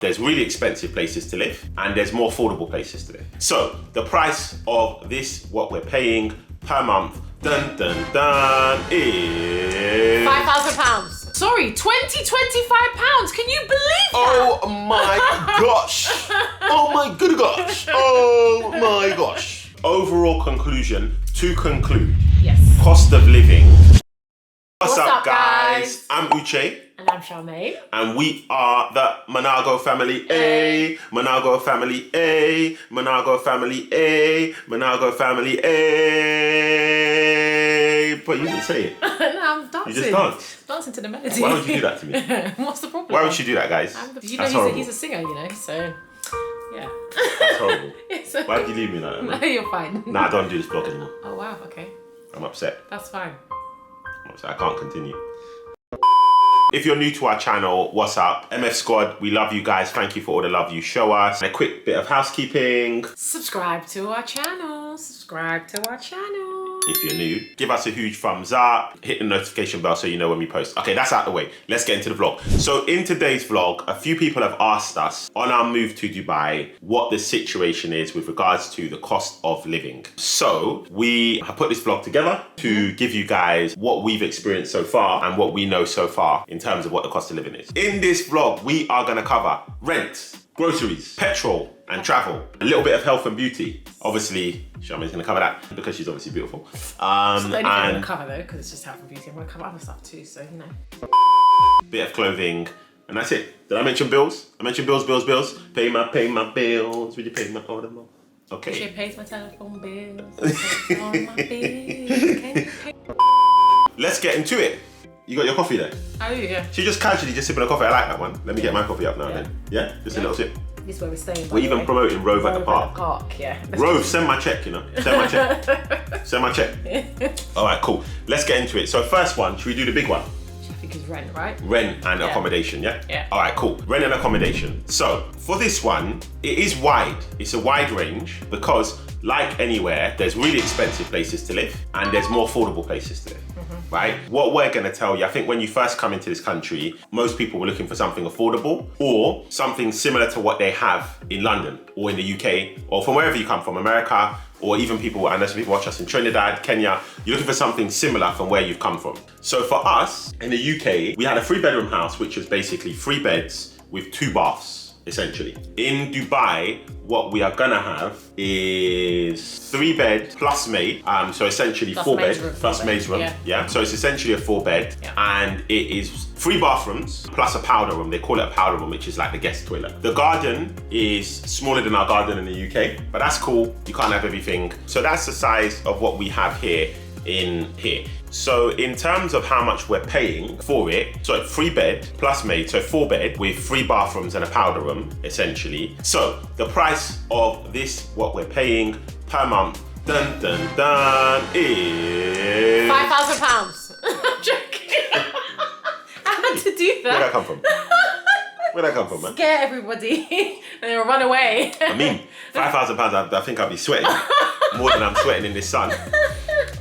There's really expensive places to live and there's more affordable places to live. So the price of this, what we're paying per month, dun dun dun, is £5,000. Sorry, £25. Can you believe that? Oh my gosh. Oh my good gosh. Oh my gosh. Overall conclusion, to conclude. Yes. Cost of living. What's up, guys? I'm Uche. And I'm Charmaine. And we are the Monago family A. Monago family A. Monago family A. Monago family A. But you didn't say it. No, I'm dancing. You just danced. Dancing to the melody. Why would you do that to me? What's the problem? Why would you do that, guys? You know he's a singer, you know, so yeah. That's horrible. Yes. Why would you leave me like that, man? No, you're fine. Nah, I don't do this vlog anymore. Oh wow, okay. I'm upset. That's fine. I'm upset. I can't continue. If you're new to our channel, what's up? MF Squad, we love you guys. Thank you for all the love you show us. And a quick bit of housekeeping. Subscribe to our channel. Subscribe to our channel. If you're new, give us a huge thumbs up. Hit the notification bell so you know when we post. Okay, that's out the way. Let's get into the vlog. So in today's vlog, a few people have asked us on our move to Dubai what the situation is with regards to the cost of living. So we have put this vlog together to give you guys what we've experienced so far and what we know so far in terms of what the cost of living is. In this vlog, we are gonna cover rent, groceries, petrol, and travel. A little bit of health and beauty. Obviously, Charmaine's gonna cover that because she's obviously beautiful. It's not the only thing I'm gonna cover though, because it's just health and beauty. I'm gonna cover other stuff too, so you know. Bit of clothing, and that's it. Did I mention bills? I mentioned bills. Pay my bills. Would you pay my order more? Okay. She pays my telephone bills. On my bills. Let's get into it. You got your coffee there? Oh yeah. She just casually just sipping a coffee. I like that one. Let me get my coffee up now then. Yeah? Just a little sip. This is where we're staying. We're even promoting Rove at the park. Yeah. Rove, send my check, you know. Send my check. Send my check. All right, cool. Let's get into it. So first one, should we do the big one? I think it's rent, right? Rent and accommodation, yeah? Yeah. All right, cool. Rent and accommodation. So for this one, it is wide. It's a wide range because like anywhere, there's really expensive places to live and there's more affordable places to live, right? What we're gonna tell you, I think when you first come into this country, most people were looking for something affordable or something similar to what they have in London or in the UK or from wherever you come from, America, or even people, I know some people watch us in Trinidad, Kenya, you're looking for something similar from where you've come from. So for us, in the UK, we had a 3-bedroom house, which was basically 3 beds with 2 baths. Essentially. In Dubai, what we are gonna have is 3 bed plus maid, so essentially plus 4 bed room, plus maid's room. Yeah. So it's essentially a 4 bed, and it is 3 bathrooms plus a powder room. They call it a powder room, which is like the guest toilet. The garden is smaller than our garden in the UK, but that's cool. You can't have everything. So that's the size of what we have here in here. So in terms of how much we're paying for it, so 3 bed plus maid, so 4 bed with 3 bathrooms and a powder room, essentially. So the price of this, what we're paying per month, dun dun dun, is £5,000. I'm joking. I had to do that. Where'd that come from? Where'd that come from, man? Scare everybody and they'll run away. I mean, £5,000, I think I'd be sweating more than I'm sweating in this sun.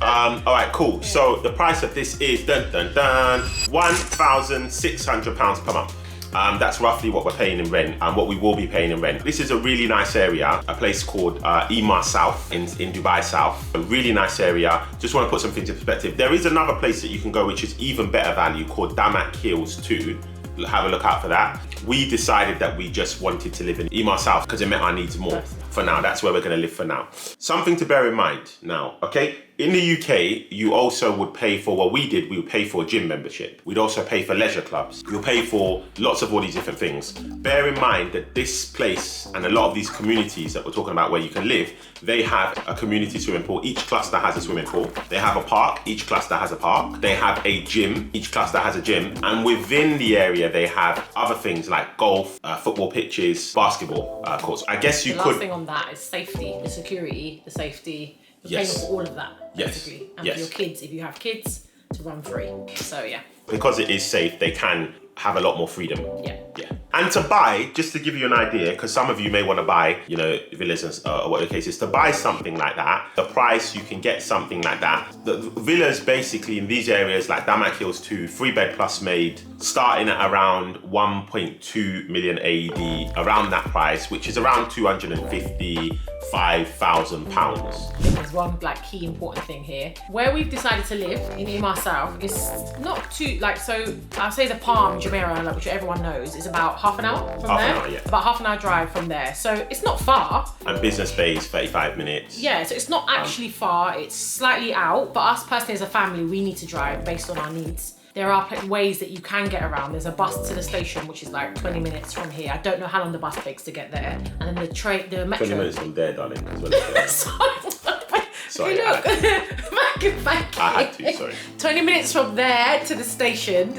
All right, cool. So the price of this is dun dun dun, £1,600 per month. That's roughly what we're paying in rent and what we will be paying in rent. This is a really nice area, a place called Ema South in Dubai South. A really nice area. Just want to put something into perspective. There is another place that you can go which is even better value called Damak Hills 2. Have a look out for that. We decided that we just wanted to live in Ema South because it met our needs more. For now, that's where we're gonna live for now. Something to bear in mind now, okay? In the UK, you also would pay for, what we did, we would pay for a gym membership. We'd also pay for leisure clubs. You'll pay for lots of all these different things. Bear in mind that this place and a lot of these communities that we're talking about where you can live, they have a community swimming pool. Each cluster has a swimming pool. They have a park. Each cluster has a park. They have a gym. Each cluster has a gym. And within the area, they have other things like golf, football pitches, basketball courts. I guess you could... The last thing on that is safety, the security, the safety. You're paying for all of that, basically. And for your kids, if you have kids, to run free. So yeah. Because it is safe, they can have a lot more freedom. Yeah. Yeah. And to buy, just to give you an idea, because some of you may want to buy, you know, villas and what the case is, to buy something like that, the price you can get something like that. The villas basically in these areas like Damak Hills 2, 3-bed plus made, starting at around 1.2 million AED, around that price, which is around £255,000. There's one like key important thing here. Where we've decided to live in Imar South is not too like, so I'll say the Palm, Jumeirah, like, which everyone knows, is about half an hour from there. Yeah. About half an hour drive from there. So it's not far. And Business Bay is 35 minutes. Yeah, so it's not actually far. It's slightly out, but us personally as a family, we need to drive based on our needs. There are ways that you can get around. There's a bus to the station, which is like 20 minutes from here. I don't know how long the bus takes to get there. And then the metro. 20 minutes from there, darling. As well Sorry, look. Thank you. I had to, sorry. 20 minutes from there to the station,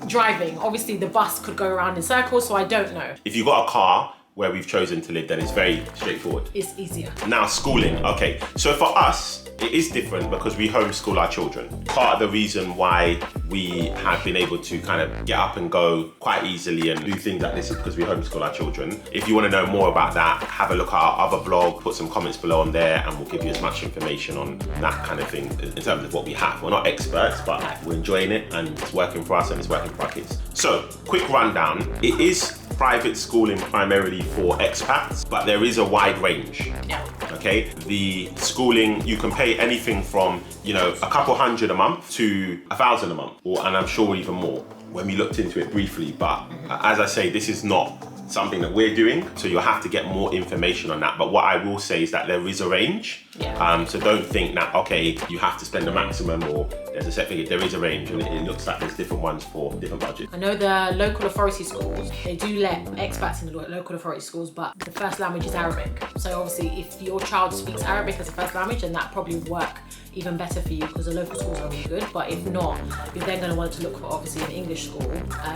driving. Obviously, the bus could go around in circles, so I don't know. If you've got a car where we've chosen to live, then it's very straightforward. It's easier. Now, schooling. Okay, so for us, it is different because we homeschool our children. Part of the reason why we have been able to kind of get up and go quite easily and do things like this is because we homeschool our children. If you want to know more about that, have a look at our other blog, put some comments below on there, and we'll give you as much information on that kind of thing in terms of what we have. We're not experts, but we're enjoying it and it's working for us and it's working for our kids. So, quick rundown. It is private schooling primarily for expats, but there is a wide range. Yeah. Okay, the schooling, you can pay anything from, you know, a couple hundred a month to 1,000 a month, and I'm sure even more when we looked into it briefly. But as I say, this is not something that we're doing, so you'll have to get more information on that. But what I will say is that there is a range. Yeah. So don't think that, okay, you have to spend the maximum or there's a set figure. There is a range, and it looks like there's different ones for different budgets. I know the local authority schools, they do let expats in the local authority schools, but the first language is Arabic. So obviously if your child speaks Arabic as a first language, then that probably would work even better for you because the local schools are really good. But if not, you're then going to want to look for obviously an English school,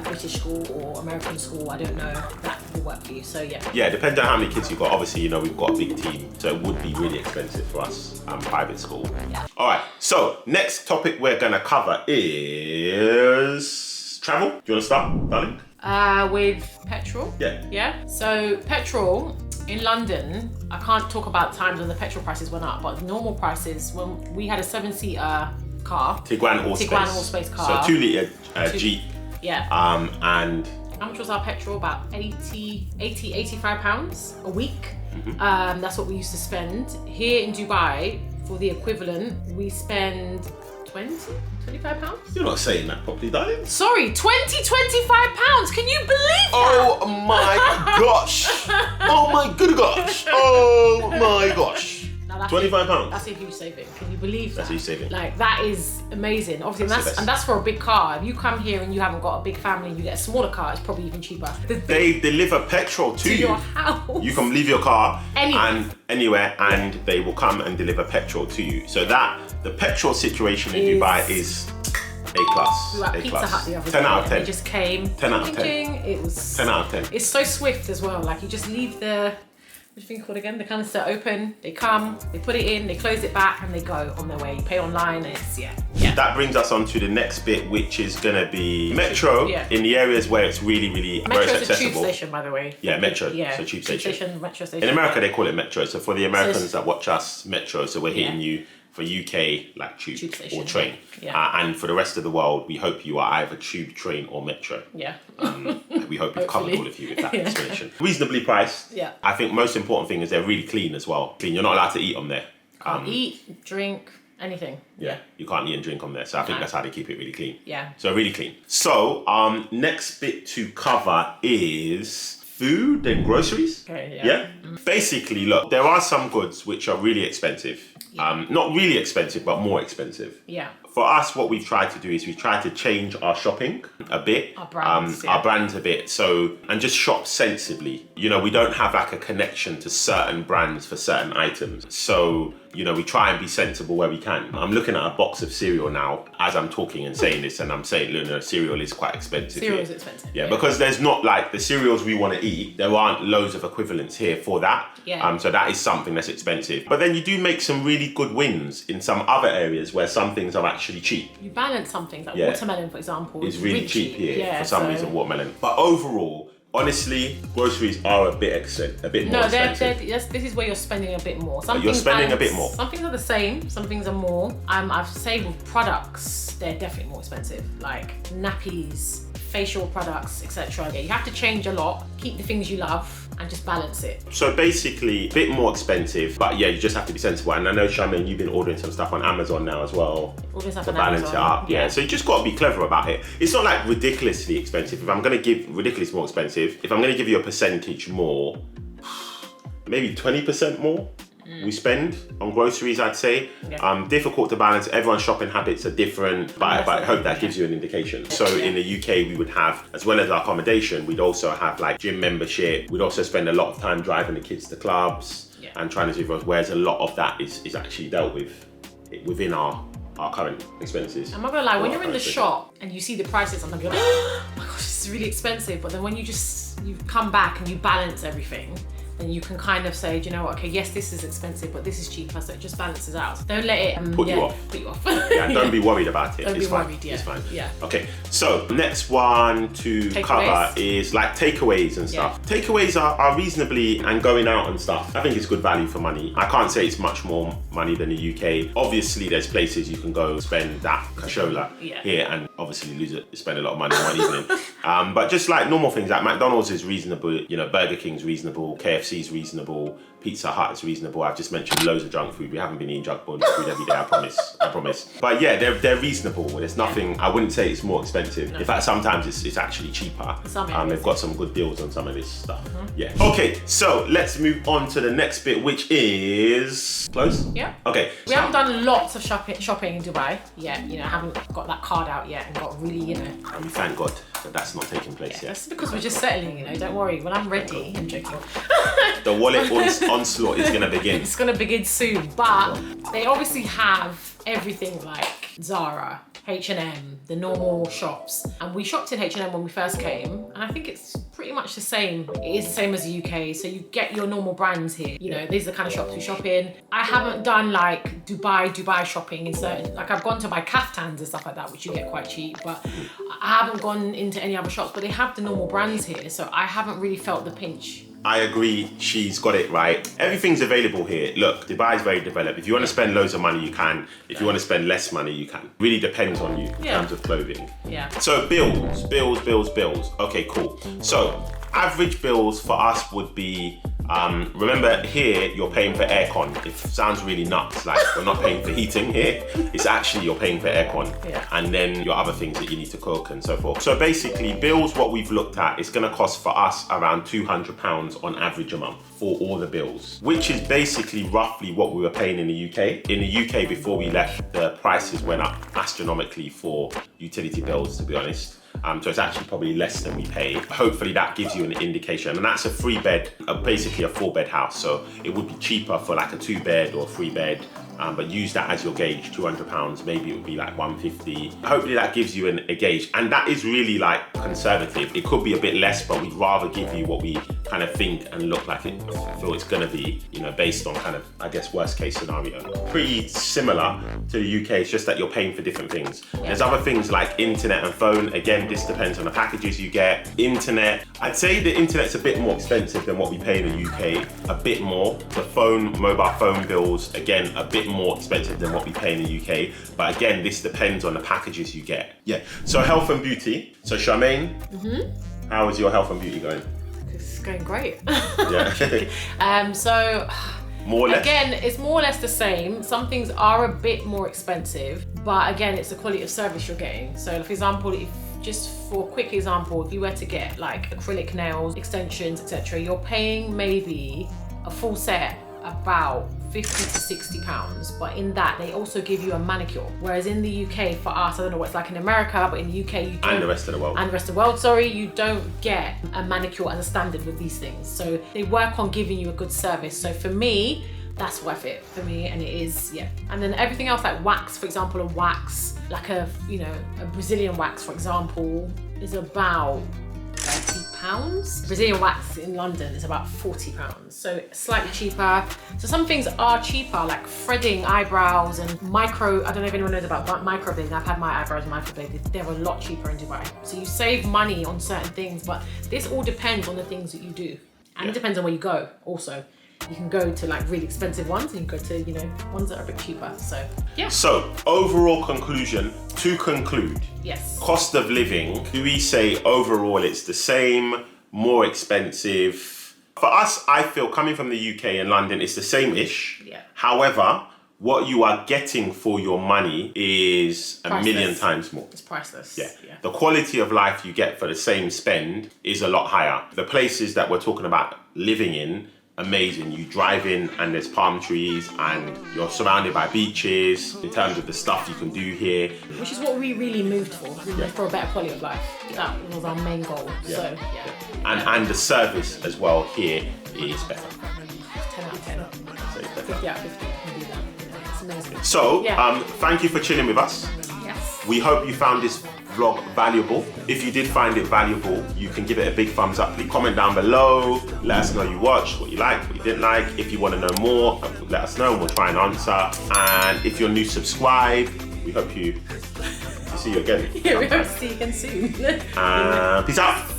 British school or American school. I don't know, that will work for you. So yeah. Yeah, depending on how many kids you've got. Obviously, you know, we've got a big team, so it would be really expensive for us, private school. Yeah. All right, so next topic we're gonna cover is travel. Do you want to start, darling? With Petrol. Yeah. Yeah. So Petrol in London, I can't talk about times when the petrol prices went up, but the normal prices, when we had a 7-seater car. Tiguan all-space car. So 2-litre Jeep. Yeah. And how much was our petrol? About 85 pounds a week. Mm-hmm. That's what we used to spend. Here in Dubai, for the equivalent, we spend 25 pounds? You're not saying that properly, darling. Sorry, 25 pounds. Can you believe that? Oh my gosh. Oh my good gosh. Oh my gosh. Now that's £25. That's a huge saving. Can you believe that? That's a huge saving. Like, that is amazing. Obviously, That's and that's for a big car. If you come here and you haven't got a big family and you get a smaller car, it's probably even cheaper. They deliver petrol to you. Your house. You can leave your car Anywhere. and they will come and deliver petrol to you. So the petrol situation in Dubai is A+. We were at Pizza Hut the other 10 day. out of 10. They just came. 10 out of 10. It was 10 out of 10. It's so swift as well. Like, you just leave the, what's the thing called again? The canister open. They come, they put it in, they close it back, and they go on their way. You pay online, and it's yeah. That brings us on to the next bit, which is gonna be Metro in the areas where it's really, really very accessible. Metro's a tube station, by the way. Yeah, Metro. Yeah, so tube station. Metro station. In America, they call it Metro. So for the Americans that watch us, Metro. So we're hitting you for UK, like tube station, or train. Yeah. And for the rest of the world, we hope you are either tube, train, or Metro. Yeah. We hope we've covered all of you with that Yeah. explanation. Reasonably priced. Yeah. I think most important thing is they're really clean as well. Clean. You're not allowed to eat on there. Eat, drink, anything. Yeah, you can't eat and drink on there. So I think that's how they keep it really clean. Yeah. So really clean. So next bit to cover is food and groceries. Okay, Yeah. Basically, look, there are some goods which are really expensive. Not really expensive, but more expensive. Yeah. For us, what we've tried to do is we've tried to change our shopping a bit. Our brands, Our brands a bit. So, and just shop sensibly. You know, we don't have like a connection to certain brands for certain items. So you know, we try and be sensible where we can. I'm looking at a box of cereal now as I'm talking and saying this, and I'm saying, look, no, cereal is quite expensive. Cereal is expensive. Yeah, because there's not like the cereals we want to eat, there aren't loads of equivalents here for that. Yeah. So that is something that's expensive. But then you do make some really good wins in some other areas where some things are actually cheap. You balance some things, like Yeah. watermelon, for example. It's really cheap here Yeah, for some so- reason, watermelon. But overall, honestly, groceries are a bit more expensive. This is where you're spending a bit more. Some You're things spending a balance, bit more. Some things are the same, some things are more. I've say with products, they're definitely more expensive. Like nappies, facial products, etc. Yeah, you have to change a lot, keep the things you love, and just balance it. So basically, a bit more expensive, but yeah, you just have to be sensible. And I know, Charmaine, you've been ordering some stuff on Amazon now as well. All this stuff to on balance Amazon. it up. Yeah, so you just got to be clever about it. It's not like ridiculously expensive. If I'm going to give ridiculously more expensive, if I'm going to give you a percentage more, maybe 20% more we spend on groceries, I'd say. Yeah. Difficult to balance. Everyone's shopping habits are different, but I hope that gives you an indication. So in the UK, we would have, as well as our accommodation, we'd also have like gym membership. We'd also spend a lot of time driving the kids to clubs and trying to do those, whereas a lot of that is actually dealt with within our current expenses. I'm not gonna lie, when you're in the shop and you see the prices, I'm like, oh my gosh, this is really expensive. But then when you come back and you balance everything, then you can kind of say, do you know what, okay, yes, this is expensive, but this is cheaper, so it just balances out. Don't let it put you off. Yeah, don't be worried about it. Don't it's be fine. worried, yeah. It's fine. Yeah. Okay, so next one to cover is like takeaways and stuff. Yeah. Takeaways are reasonably, and going out and stuff, I think it's good value for money. I can't say it's much more money than the UK. Obviously, there's places you can go spend that cashola here and obviously spend a lot of money in one evening. But just like normal things, like McDonald's is reasonable, you know, Burger King's reasonable, KFC's reasonable, Pizza Hut is reasonable. I've just mentioned loads of junk food. We haven't been eating junk food every day, I promise. But yeah, they're reasonable. There's nothing, I wouldn't say it's more expensive. No. In fact, sometimes it's actually cheaper. They've got some good deals on some of this stuff. Yeah. Okay, so let's move on to the next bit, which is close? Yeah. Okay. We haven't done lots of shopping in Dubai yet. You know, haven't got that card out yet and got really, you know. Thank God that that's not taking place yet. That's because we're just settling, you know. Don't worry, when I'm ready, I'm joking. The wallet onslaught is gonna begin. It's gonna begin soon, but they obviously have everything like Zara, H&M, the normal shops. And we shopped in H&M when we first came, and I think it's pretty much the same. It is the same as the UK, so you get your normal brands here. You know, these are the kind of shops we shop in. I haven't done like Dubai shopping in certain, like I've gone to buy kaftans and stuff like that, which you get quite cheap, but I haven't gone into any other shops, but they have the normal brands here, so I haven't really felt the pinch. I agree, she's got it right. Everything's available here. Look, Dubai is very developed. If you want to spend loads of money, you can. If you want to spend less money, you can. Really depends on you in terms of clothing. Yeah. So bills. Okay, cool. So average bills for us would be, remember here, you're paying for aircon. It sounds really nuts, like we're not paying for heating here. It's actually you're paying for aircon. Yeah. And then your other things that you need to cook and so forth. So basically bills, what we've looked at, is gonna cost for us around £200 on average a month for all the bills, which is basically roughly what we were paying in the UK. In the UK, before we left, the prices went up astronomically for utility bills, to be honest. So it's actually probably less than we pay. Hopefully that gives you an indication. And that's a 3-bed, basically a 4-bed house. So it would be cheaper for like a 2-bed or 3-bed. But use that as your gauge, £200, maybe it would be like 150. Hopefully that gives you a gauge. And that is really like conservative. It could be a bit less, but we'd rather give you what we kind of think and look like it, feel it's gonna be, you know, based on kind of, I guess, worst case scenario. Pretty similar to the UK, it's just that you're paying for different things. There's other things like internet and phone. Again, this depends on the packages you get. Internet, I'd say the internet's a bit more expensive than what we pay in the UK, a bit more. The mobile phone bills, again, a bit more expensive than what we pay in the UK. But again, this depends on the packages you get. Yeah, so health and beauty. So Charmaine, how is your health and beauty going? It's going great. Yeah. So more or less. Again, it's more or less the same. Some things are a bit more expensive, but again, it's the quality of service you're getting. So for example, just for a quick example, if you were to get like acrylic nails, extensions, etc., you're paying maybe a full set about £50 to £60, but in that they also give you a manicure. Whereas in the UK, for us, I don't know what it's like in America, but in the UK you don't, and the rest of the world. And the rest of the world, sorry, you don't get a manicure as a standard with these things. So they work on giving you a good service. So for me, that's worth it for me, and it is, yeah. And then everything else, like wax, for example, a wax, like a Brazilian wax, for example, is about £30. Brazilian wax in London is about £40, so slightly cheaper. So some things are cheaper, like threading eyebrows and micro, I don't know if anyone knows about microblading. I've had my eyebrows microbladed. They're a lot cheaper in Dubai. So you save money on certain things, but this all depends on the things that you do. And it depends on where you go also. You can go to like really expensive ones and you can go to, you know, ones that are a bit cheaper, so yeah. So, overall conclusion, to conclude. Yes. Cost of living, do we say overall it's the same, more expensive? For us, I feel coming from the UK and London, it's the same-ish. Yeah. However, what you are getting for your money is a million times more. It's priceless. Yeah. The quality of life you get for the same spend is a lot higher. The places that we're talking about living in, amazing. You drive in and there's palm trees and you're surrounded by beaches in terms of the stuff you can do here. Which is what we really moved for. We moved for a better quality of life. That was our main goal. So, yeah. And the service as well here is better. 10 out of 10. 50 out of 50. Can do that. It's amazing. So, thank you for chilling with us. Yes. We hope you found this vlog valuable. If you did find it valuable, you can give it a big thumbs up. Please comment down below. Let us know you watched, what you liked, what you didn't like. If you want to know more, let us know and we'll try and answer. And if you're new, subscribe. We hope to see you again. Yeah, we hope to see you again soon. Peace out.